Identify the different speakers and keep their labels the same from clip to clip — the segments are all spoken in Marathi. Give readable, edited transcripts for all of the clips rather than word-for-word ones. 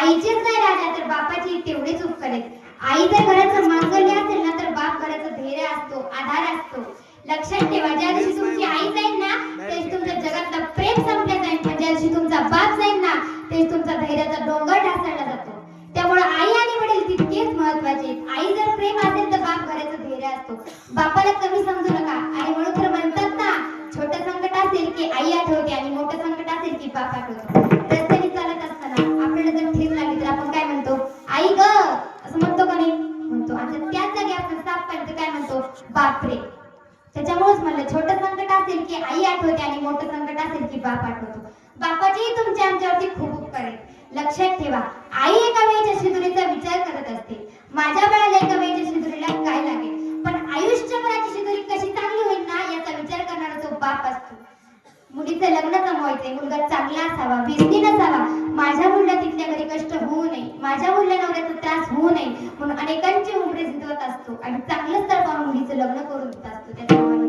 Speaker 1: आईचेच नाही राजा तर बापाची तेवढेच उपकार आहेत. आई जर घराचं मांगल्य असेल ना तर बाप घराचं धैर्य असतो, आधार असतो. लक्षात ठेवा, ज्या दिवशी तुमची आई जाईल ना तेच तुमच्या जगातलं प्रेम संपलं जाईल, पण ज्या दिवशी तुमचा बाप जाईल ना तेच तुमचा धैर्याचा डोंगर ढासळला जातो. त्यामुळे आई आणि वडील तितकेच महत्वाचे. आई जर प्रेम असेल तर बाप घराचं धैर्य असतो. बापाला कमी समजू नका. आणि म्हणून तर म्हणतात ना, छोटं संकट असेल की आई आठवते आणि मोठं संकट असेल की बाप आठवतो. रस्त्याने चालत असताना आपल्याला जर ठेच लागली तर आपण काय म्हणतो, आई ग असं म्हणतो का नाही, म्हणतो. आणि त्याच जागी आपण साप पाहिजे काय म्हणतो, बापरे. त्याच्यामुळेच म्हणलं, छोटं संकट असेल की आई आठवते आणि मोठं संकट असेल की बाप आठवतो. बापाचेही तुमच्या आमच्यावरती खूप उपकार आहेत. लक्षात ठेवा, आई एका वेळेच्या शिदुरीचा विचार करत असते, माझ्या बाळाला एका वेळेच्या शिदुरीला काय लागेल. पण आयुष्यभराची शिदुरी कशी चांगली होईल ना याचा विचार करणारा जो बाप असतो. मुलीचं लग्न जमवायचंय, मुलगा चांगला असावा, व्यसनी नसावा, माझ्या मुलीला तिथल्या घरी कष्ट होऊ नये, माझ्या मुलीला नवऱ्याचा त्रास होऊ नये म्हणून अनेकांची उमरे जिंकवत असतो आणि चांगलं स्थळ पाहून मुलीचं लग्न करून देत असतो. त्याच्यामुळे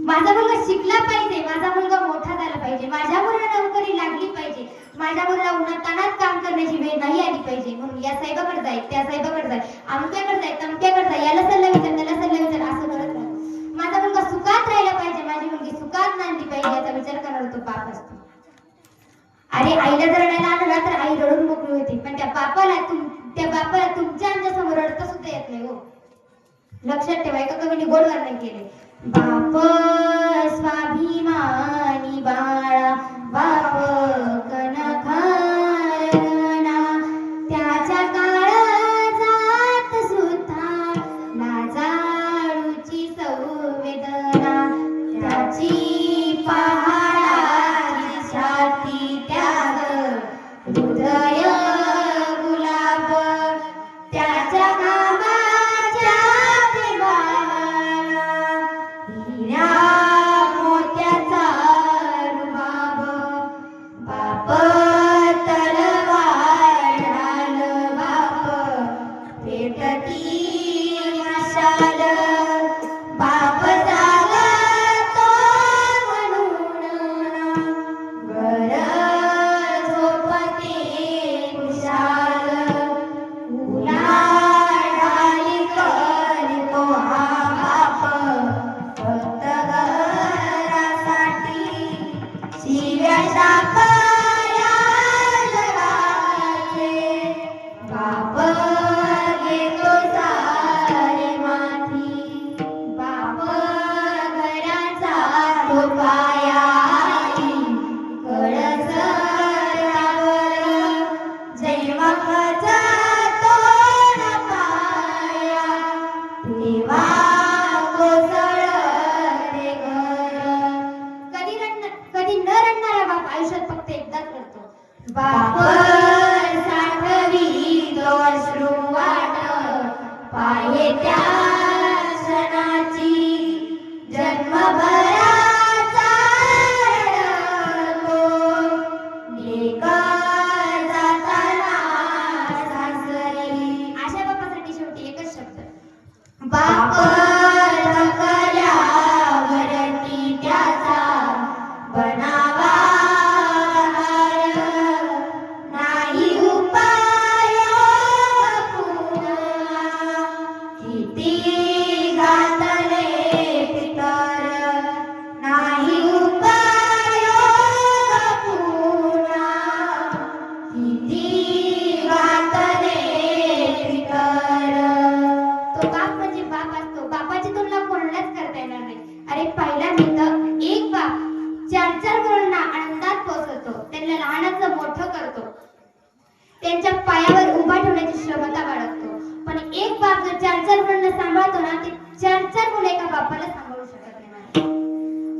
Speaker 1: माझा मुलगा शिकला पाहिजे, माझा मुलगा मोठा झाला पाहिजे, माझ्या मुलाला नोकरी लागली पाहिजे, माझ्या मुलाला उन्हातानात काम करण्याची वेळ नाही आली पाहिजे म्हणून या साहेबाकडे जाय, त्या साहेबाकडे जाय, अमक्याकडे जाय, तमक्याकडे जाय, याला सल्ला विचार, त्याला सल्ला विचार, असं करत राहतो. माझा मुलगा सुखात राहिला पाहिजे, माझी मुलगी सुखात नांदली पाहिजे याचा विचार करणारा तो बाप असतो. अरे आईला जर रडायला आलं ना तर आई रडून मोकळी होती, पण त्या बापाला तुमच्या आमच्या समोर रडता सुद्धा येत नाही हो. लक्षात ठेवा, एका कवीने गोड वर्णन केले, बाप स्वाभिमानी बाळा, बाप कनखाना, त्याच्या काळजात सुद्धा लाजाळूची संवेदना, त्याची पहाडाची छाती, त्याग हृदय गुलाब, त्याच्या कामाच्या देवाला हिरा मोत्याचा रुबाब, बाप तलवार ढाल, बाप पेटती मशाल, बाप जागतो म्हणून घर झोपते खुशाल, उलाढाली करतो हा बाप फक्त घरासाठी, शिव्या शापाया जगाचे बाप घेतो सारे माथी, बाप घराचा तो पाया, कळस रावर जेव्हा जातो ना पाया, तेव्हा कोसळते घर. कधी न रडणारा बाप आयुष्यात फक्त एकदाच रडतो. बाप साठवी तो अश्रू वाट, पाहे त्या क्षणाची जन्मभराचा रडतो, लेक जाताना सासरी. अशा बापासाठी शेवटी एकच शब्द, बाप थकल्यावरती त्याचा बनावा हार, नाही उपाय पुन्हा, किती घातले पितर, नाही उपाय पुन्हा, किती घातले पितर. तो बाप म्हणजे बाप असतो, बापाची तुलना कोणालाच करता येणार नाही. अरे पहिला मित्र एक बाप 4-4 मुलांना आनंदात पोहोचवतो, त्यांना लहानाचं मोठं करतो, त्यांच्या पायावर उभा ठेवण्याची क्षमता बाळगतो. पण एक बाप जर 4-4 मुलांना सांभाळतो ना, ते 4-4 मुलं एका बापाला सांभाळू शकत नाही.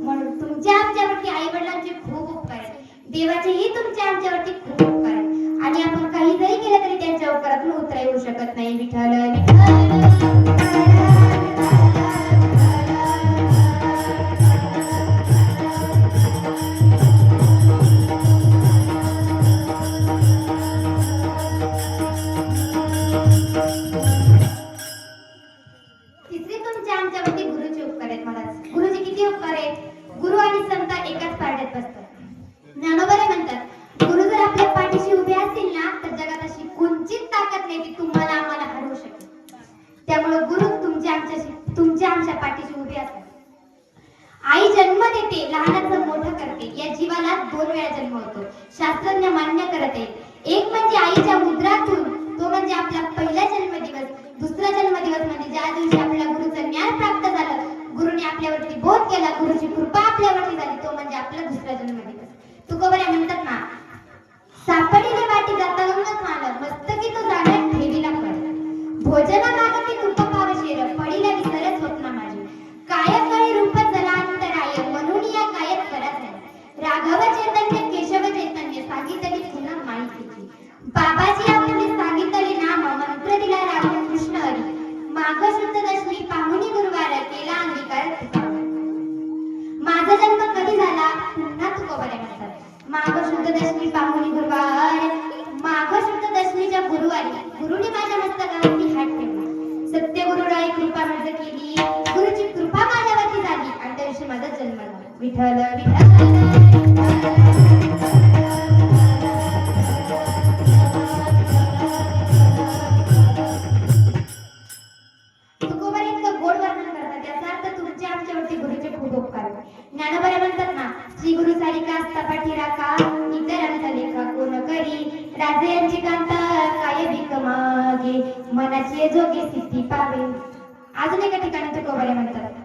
Speaker 1: म्हणून तुमच्या आमच्यावरती आई वडिलांचे खूप उपकार आहेत, देवाचेही तुमच्या आमच्यावरती खूप उपकार आहेत आणि आपण काही जरी केलं तरी त्यांच्या उपकारातून उतरा येऊ शकत नाही. विठ्ठल विठ्ठल. तिसरे तुमच्या आमच्यावरती गुरुचे उपकार आहेत. भोजना मागते तुप पावशेर पडिला विसर स्वप्न माझे काय काळे रूप जलांतराय म्हणून या कायत परत नाही राघव चैतन्य केशव चैतन्य सांगितली पुन्हा माहितीची बाबाजी आपले सांगितले नाम मंत्र दिला राम कृष्ण हरी माघ शुद्ध दशमी पाहुणी गुरुवार केला अंगीकार माझा जन्म कधी झाला पुन्हा तुकोबरे म्हणतात माघ शुद्ध दशमी पाहुणी गुरुवार माघ शुद्ध दशमीच्या गुरुवारी गुरुने माझ्या मस्तकावरती हात ठेवला सत्य गुरुराई कृपा माझ केली गुरुची कृपा माझ्यावरती झाली आणि त्या दिवशी माझा जन्म झाला विठ्ठल विठ्ठल ज्ञानोबा म्हणतात ना श्री गुरु सारिका पाठी राखा इतरांचा लेखा कोण करी राजे यांची कांता काय भीक मागे मनाची जोगे सिद्धी पावे अजून एका ठिकाणी तुकोबारे म्हणतात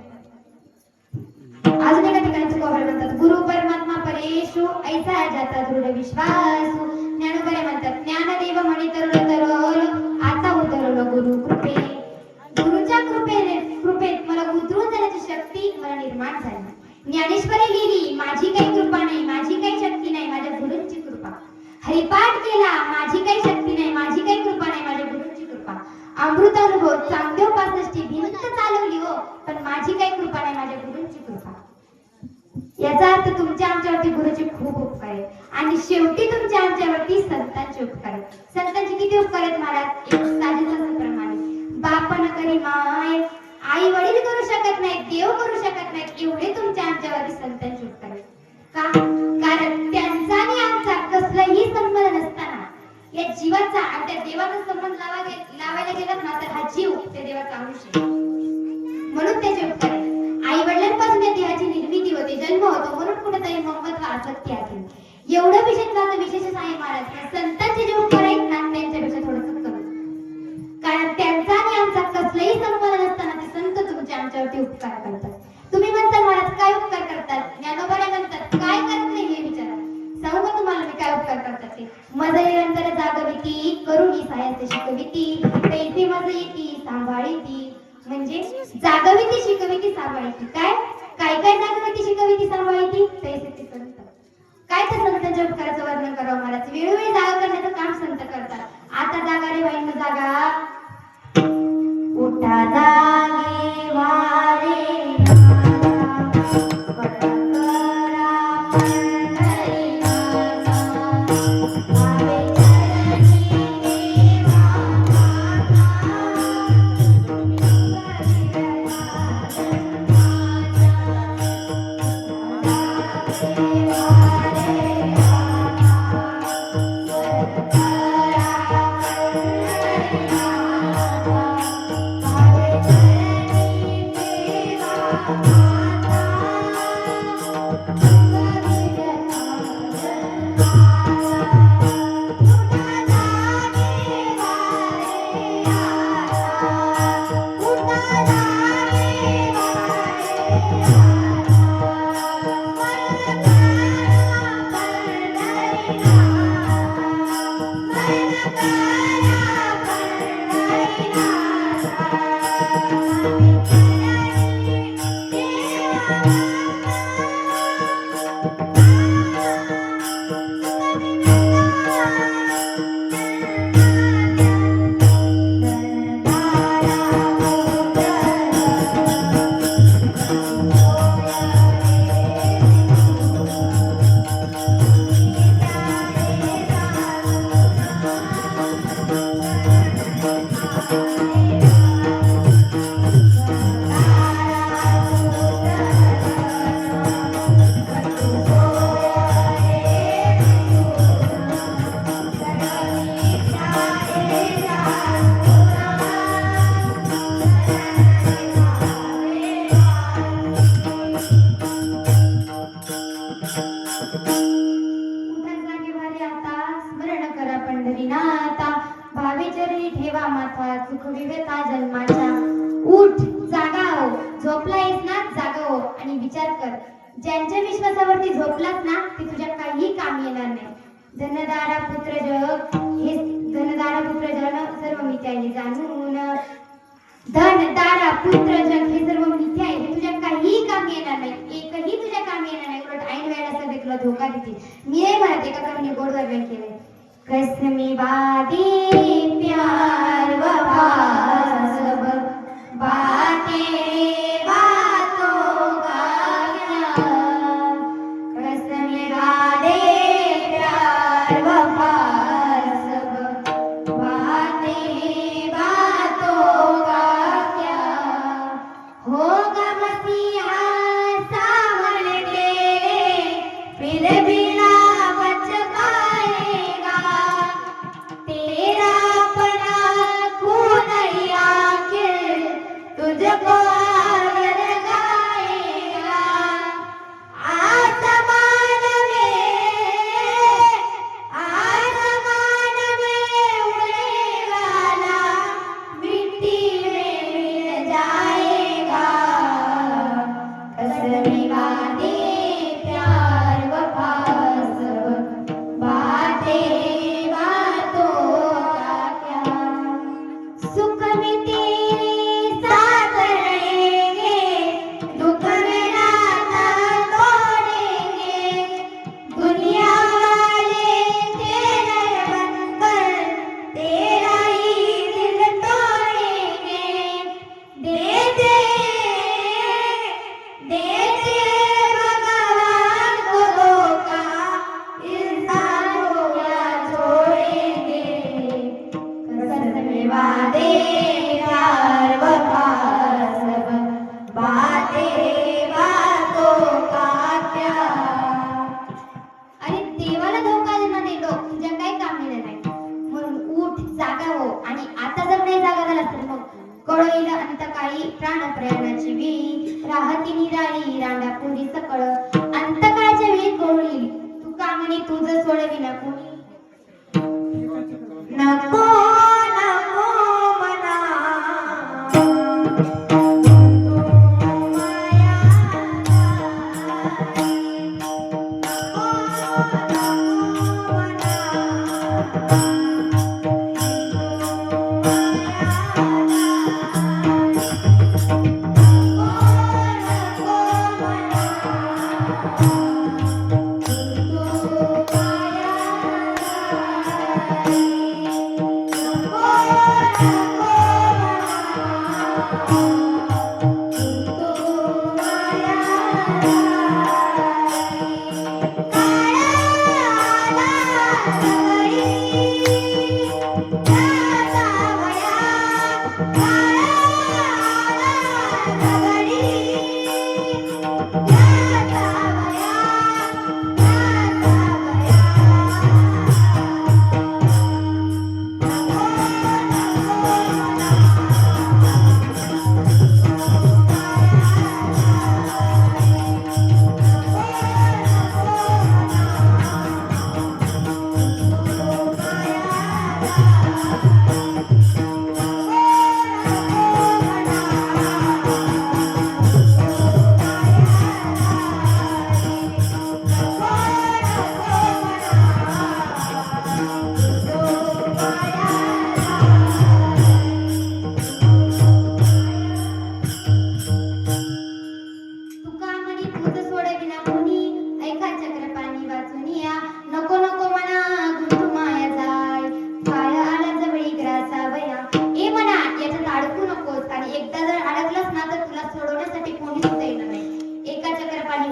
Speaker 1: गुरु परमात्मा परेशु ऐसा जाता दृढ विश्वास ज्ञानोबा म्हणतात ज्ञानदेव म्हणे तरुण आता उतरलो गुरु कृपे गुरुच्या कृपेत मला उतरून जाण्याची शक्ती मला निर्माण झाली ज्ञानेश्वरी लिहिली माझी काही कृपा नाही माझी काही शक्ती नाही माझ्या गुरूंची कृपा हरिपाठ केला माझी काही शक्ती नाही माझी काही कृपा नाही माझ्या गुरूंची कृपा अमृत अनुभव चांगदेव 65 भिंत चालवली हो पण माझी काही कृपा नाही माझ्या गुरूंची कृपा याचा अर्थ तुमच्या आमच्यावरती गुरुचे खूप उपकार आहेत आणि शेवटी तुमच्या आमच्यावरती संतांचे उपकार आहेत संतांचे किती उपकार आहेत महाराज एक साधेप्रमाणे बाप न करी माय आई वडील करू शकत नाही देव करू शकत नाही एवढे तुमच्या आमच्यावरती संतांचे उपकार आहेत का कारण त्यांचा आणि आमचा कसलाही संबंध नसताना या जीवाचा आणि त्या देवाचा संबंध लावायला गेलात ना तर हा जीव त्या देवाचा अंश आहे म्हणून त्याचे उपकार आहेत आई वडिलांपासून या देहाची निर्मिती होते जन्म होतो म्हणून कुठेतरी मोहम्मद आसक्ती आहे एवढं विशेष आहे महाराज संतांचे जे उपकार आहेत ना त्यांच्यापेक्षा थोडंसं कमी कारण त्यांचा आणि आमचा कसलाही संबंध नसताना ते संत तुमच्या आमच्यावरती उपकार करतात तुम्ही म्हणता महाराज काय उपकार करतात ज्ञानोबा म्हणतात काय करत नाही हे विचारा सांगू का तुम्हाला मी काय उपकार करतात ते मज निरंतर जागविती करुणी सायाचे शिकविती पैसे मज येती सांभाळीती म्हणजे जागविती शिकविती सांभाळीती काय काय काय जागविती शिकविती सांभाळीती पैसे ते करतात काय त्या संतांच्या उपकाराचं वर्णन करावं महाराज वेळोवेळी जागा करण्याचं काम संत करतात आता जागा रे बाईंना जागा उठा जागे वारे ज्यांच्या विश्वासावरती झोपलास ना ते तुझ्या काही काम येणार नाही. धनदारा पुत्र जग हे धनदारा पुत्र जग सर्व मिथ्या आहे जाणून. धन दारा पुत्र जग हे सर्व मिथ्या आहे, हे तुझ्या काहीही कामी येणार नाही, एकही तुझ्या कामी येणार नाही. उलट ऐन वेळेला सगळे तुला धोका देतील. मी नाही म्हणत, एका कवीने गोड वर्णन केलंय. कसमी वादे प्यार वफा सब बातें बातों का क्या, कसमी वादे प्यार वफा सब बातें बातों का क्या, होगा मसीहा सामने तेरे फिर भी ना बच पाएगा, तेरा अपना खून ही आखिर तुझको आग लगाएगा. आसमान में उड़ने वाला मिट्टी में मिल जाएगा. कसमी वादे प्यार वफा सब बातें बातों का क्या, सुख में तेरे साथ रहेंगे, दुख में नाता तोड़ेंगे, दुनिया वाले तेरे बनकर तेरा ही दिल तोड़ेंगे. देते देते भगवान को धोखा, इंसान को क्या छोड़ेंगे. कसम वादे प्यार वफा सब बातें बातों का क्या. अरे देवाला धोका देणार नाही लोक, तुझ्या काही काम येणार नाही. म्हणून उठ, जागा हो. आणि आता जर नाही जागा झाला तर मग कळो येईल अंतकाळी प्राण प्रयाणाची वेळी, राहती निराळी रांडा पुरी सकळ, अंतकाळाच्या वेळी कळो येईल तू कामने तुझं सोडविना कोणी. नको नको मना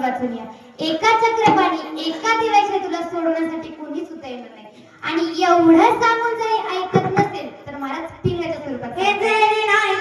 Speaker 1: वाचून या. एका चक्रपाणी एका दिव्याशिवाय तुला सोडवण्यासाठी कोणीच सुद्धा येणार नाही. आणि एवढं सांगून जरी ऐकत नसेल तर मला पिंगाच्या स्वरूपात हे जरी नाही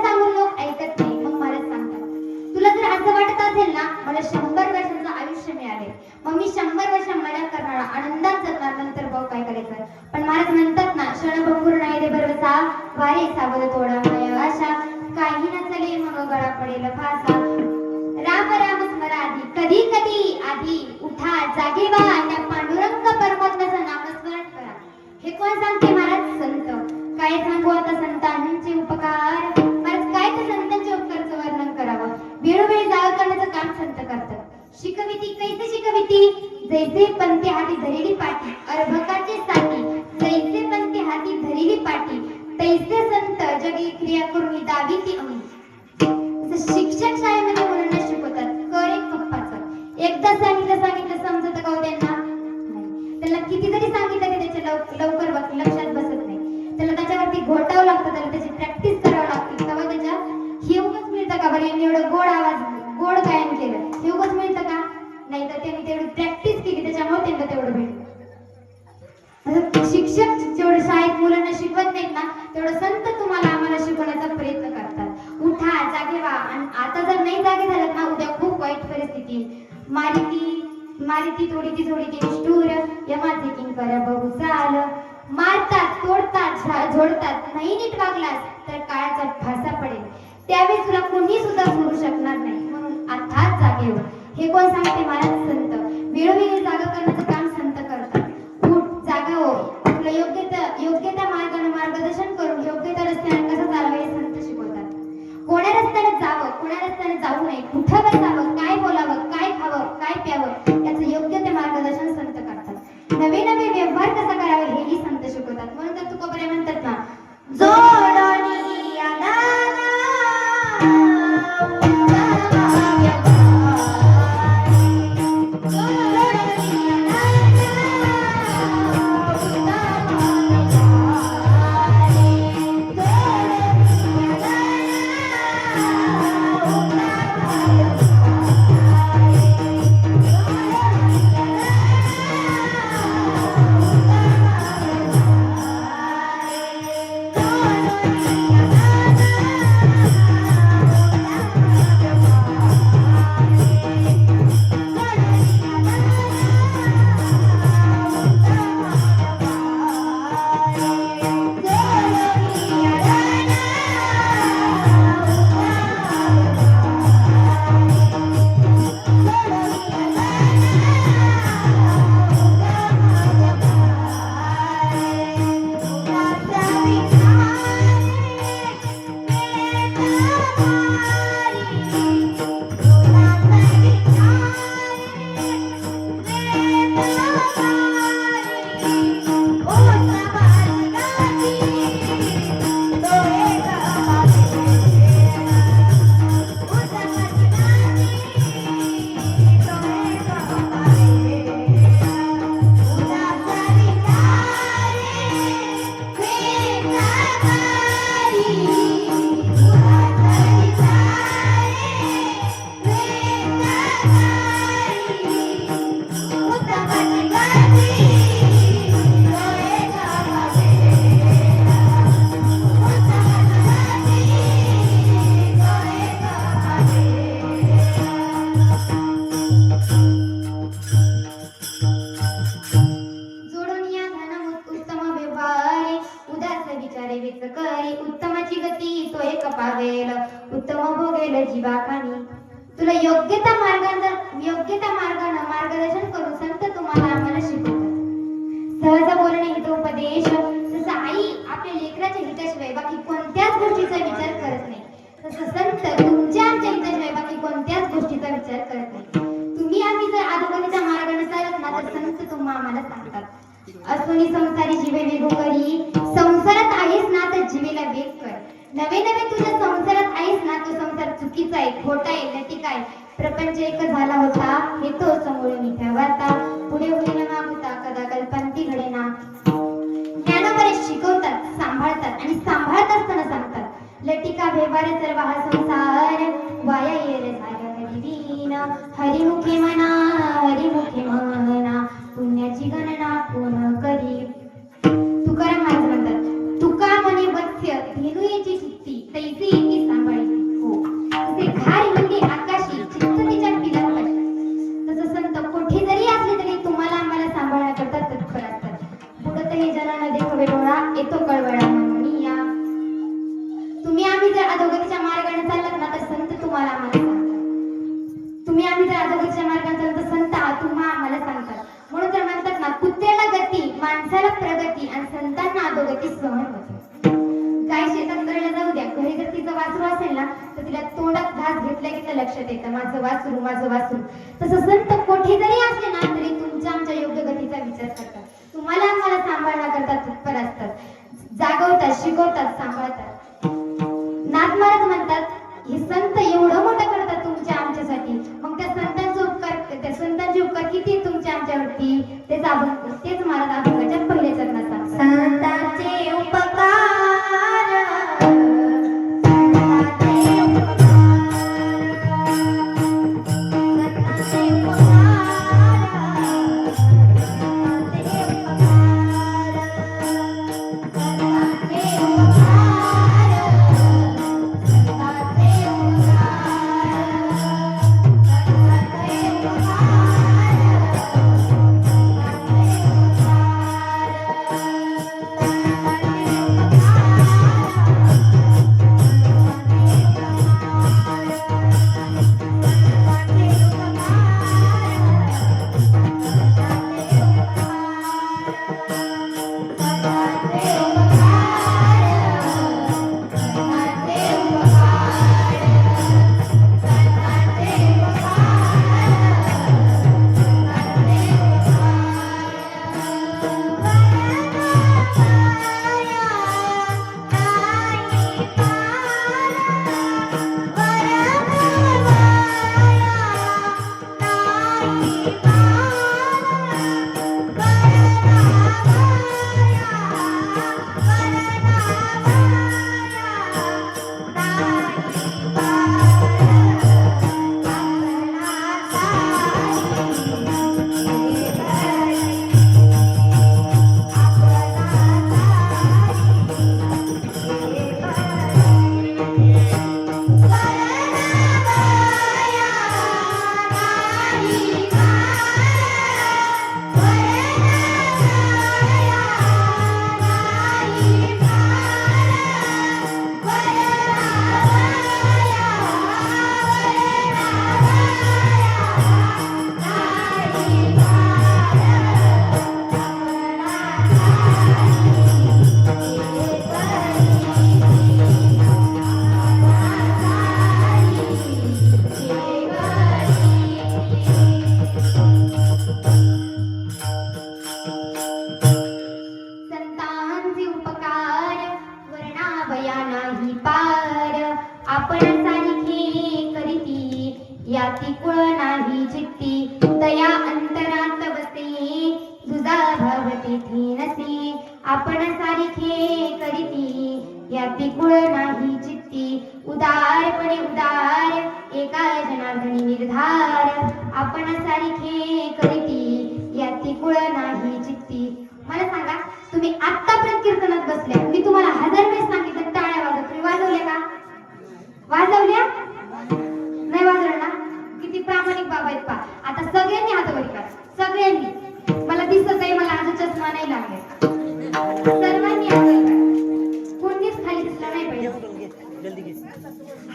Speaker 1: सांगून लोक ऐकत नाही, मग महाराज सांगतात तुला जर असं वाटत असेल ना मला 100 वर्षांचं आयुष्य मिळाले, मग मी 100 वर्ष मजा करणार, आनंदात जगणार, नंतर भाऊ काय करायचं. पण महाराज म्हणतात ना क्षणभंगूर नाही रे भरवसा, वारे सावध तोडा माया आशा, काही न चले मग गळा पडेल फासा. राम राम स्मरा आधी, कधी कधी आधी उठा जागे व्हा, त्या पांडुरंग परमात्म्याचं नामस्मरण करा. हे कोण सांगते महाराज? संत. काय सांगू आता संतांचे उपकार, महाराज काय तर संतांच्या उपकाराचं वर्णन करावं. वेळोवेळी जाग करण्याचं काम संत करतात. शिकविती कैसे शिकविती, जैसे पंथे हाती धरिली पाटी, अर्भकाचे साथी जैसे पंथे हाती धरिली पाटी, तैसे संत जगी क्रिया करून दाविती अंगी. शिक्षक शाळेमध्ये मुलांना शिकवतात कर एक कप्पाचं, एकदा सांगितलं समजत का हो त्यांना? नाही. त्याला किती जरी सांगितलं की त्याच्या लवकर लक्षात बसत नाही. त्याला त्याच्यावरती घोटावं लागतं, त्याला त्याची प्रॅक्टिस करावं लागते. तेव्हा त्याच्या हे उगच मिळतं का बरं यांनी एवढं गोड गायन केलं, हे उगच मिळतं का? नाही तर त्यांनी तेवढी प्रॅक्टिस केली त्याच्यामुळे त्यांना तेवढं भेटलं. शिक्षक जेवढं शाळेत मुलांना शिकवत नाहीत ना तेवढं संत तुम्हाला आम्हाला शिकवण्याचा प्रयत्न करतात. उठा जागे व्हा. आणि आता जर नाही जागे झालात ना उद्या खूप वाईट परिस्थिती. मारिती तोडीती निष्ठुर, यमाचे किंकर बघू चाल. मारतात तोडतात झोडतात, नाही नीट वागलास तर काळाचा फासा पडेल. त्यावेळेस तुला कोणी सुद्धा सोडू शकणार नाही. म्हणून आता जागे व्हा. हे कोण सांगते? महाराज संत. वेळोवेळी जागा करण्याचं काम संत करतात. उठ जागा हो. तुला योग्य त्या मार्गाने मार्गदर्शन करून योग्य त्या रस्त्याने कसं चालावं हे संत शिकवतात. कोण्या रस्त्याने जावं, कोण्या रस्त्याने जाऊ नये, कुठं बसावं, काय बोलावं, काय खावं, काय प्यावं याचं योग्य ते मार्गदर्शन संत करतात. नवे नवे व्यवहार कसा करावे हेही संत शिकवतात. म्हणून तर तुकोबरे म्हणतात ना जोडणी आला तुला योग्य त्या मार्गाने मार्गदर्शन करून संत तुम्हाला आम्हाला शिकवतात. सहज बोलणे हितोपदेश. जसं आई आपल्या लेकराच्या हिताशिवाय बाकी कोणत्याच गोष्टीचा विचार करत नाही, तसं संत तुमच्या आमच्या हिताशिवाय बाकी कोणत्याच गोष्टीचा विचार करत नाही. तुम्ही आम्ही जर अधोगतीच्या मार्गाने चालत ना तर संत तुम्हा आम्हाला सांगतात असुनी संसारी जीवे वेगो करी. संसारात आहेस ना तर जीवेला वेग कर. नवे नवे तुझ्या संसारात आहेस ना तो संसार चुकीचा आहे, खोटा आहे, लटिका आहे. प्रपंच एक झाला होता हे तो समोर मिथ्या वार्ता. पुढे होईल ना होता कदा कल्पंती घडे ना. ज्ञानोबरे शिकवतात, सांभाळतात आणि सांभाळत असताना सांगतात लटिका व्यवहार सर्व हा संसार वाया येर झाला हरिवीन. हरिमुखे म्हणा पुण्याची गणना कोण करी. तुकाराम महाराज म्हणतात तुका म्हणे वत्स्य धेनुयेची चित्ती तैसी येती ना तर तिला तोंडात घास घेतल्या की लक्षात येतं माझं वासरू माझं वासरू. तसं संत कोठे जरी असले ना तरी तुमच्या आमच्या योग्य गतीचा विचार करतात. तुम्हाला आम्हाला सांभाळण्याकरता तत्पर असतात, जागवतात, शिकवतात, सांभाळतात. नाथमहाराज म्हणतात हे संत एवढं मोठं करतात तुमच्या आमच्यासाठी, मग त्या संतांचे उपकार किती तुमच्या आमच्यावरती तेच महाराज अभंगाच्या पहिल्या चरणात सांगतात. संतांचे उपकार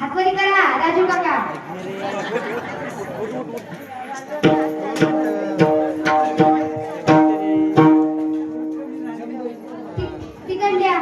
Speaker 1: हातवरी करा राजू काका. तिकडल्या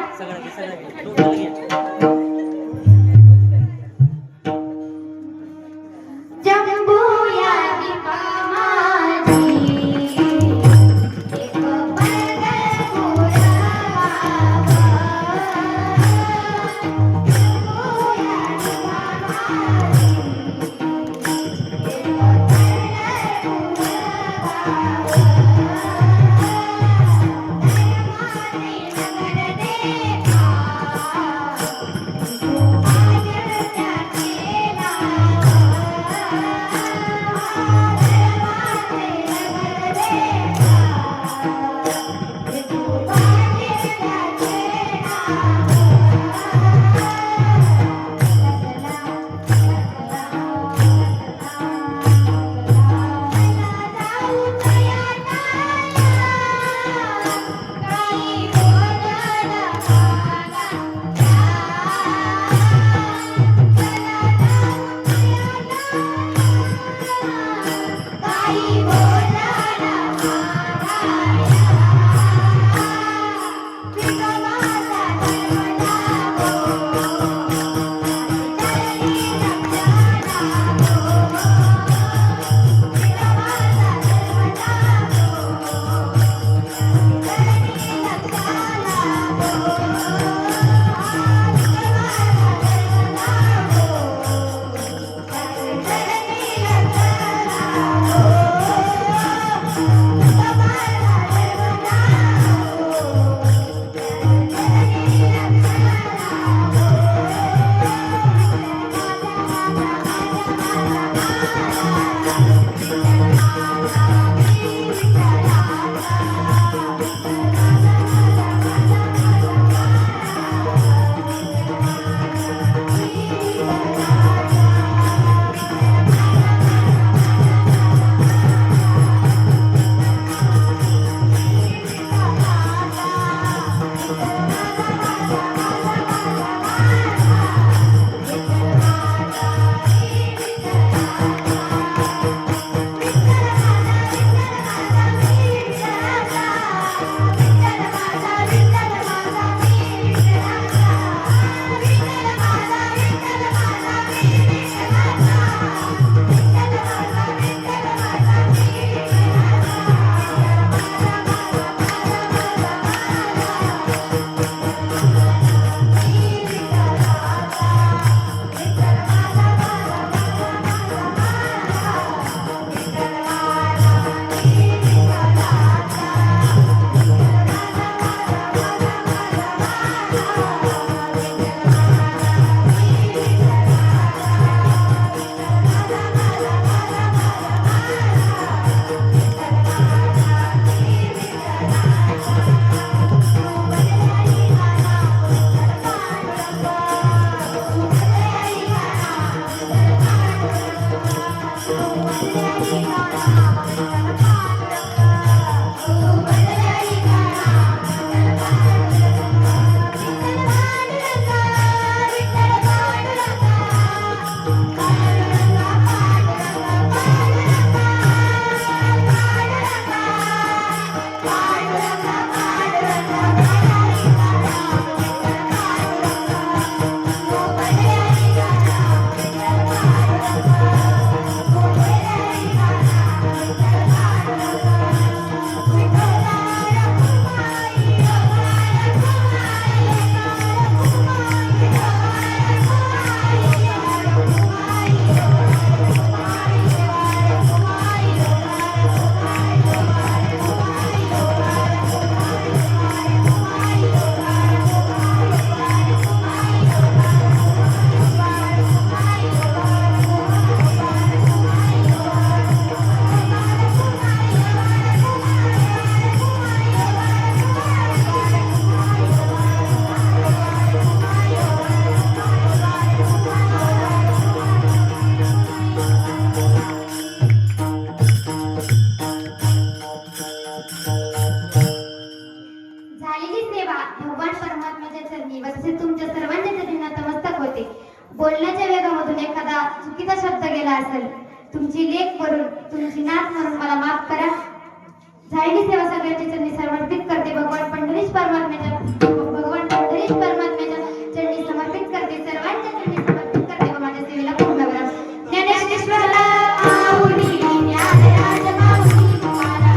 Speaker 1: संयोगामधून एखादा चुकीचा शब्द गेला असेल, तुमची लेख म्हणून, तुमची नात म्हणून मला माफ करा. झालेली सेवा सगळ्यांच्या चरणी समर्पित करते. भगवान पंढरीश परमात्म्याच्या चरणी समर्पित करते. सर्वांच्या चरणी समर्पित करते व माझ्या सेवेला पूर्ण करा. ज्ञानेश्वराला माऊली, ज्ञानराज माऊली तुम्हाला.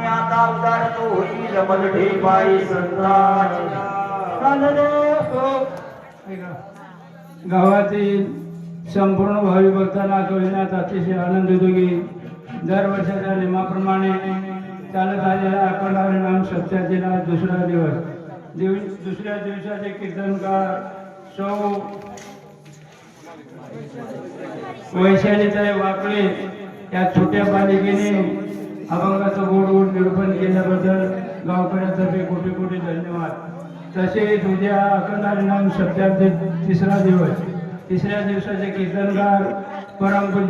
Speaker 2: आता उदार तो होईल मलढे बाई संताची.
Speaker 3: गावातील संपूर्ण भावी भक्तांना कळविण्यात अतिशय आनंद होतो की दरवर्षाच्या नियमाप्रमाणे चालत आलेला अखंड हरिनाम सप्ताहातील आज दुसरा दुसऱ्या दिवसाचे कीर्तनकार सौ वैशालीताई वाकळे या छोट्या बालिकेने अभंगाचं गोड गोड निरूपण केल्याबद्दल गावकऱ्यांतर्फे कोटी कोटी धन्यवाद. तसेच उद्या अखंड हरिनाम सप्ताहातील तिसऱ्या दिवसाचे कीर्तनकार परमपूज्य